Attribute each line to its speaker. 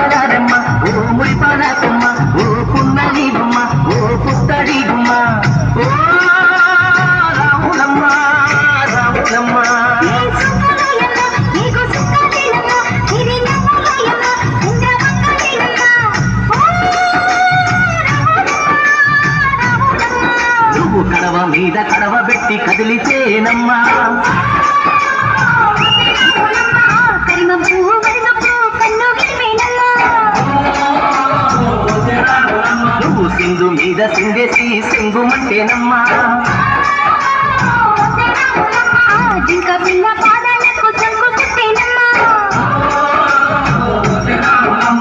Speaker 1: ముత్యాలమ్మ ఓ మురిపాలమ్మ ఓ పున్నని బొమ్మ ఓ పుత్తడి బొమ్మ ఓ రాములమ్మ రాములమ్మ నువ్వు కడవ మీద కడవ పెట్టి కదిలితేనమ్మా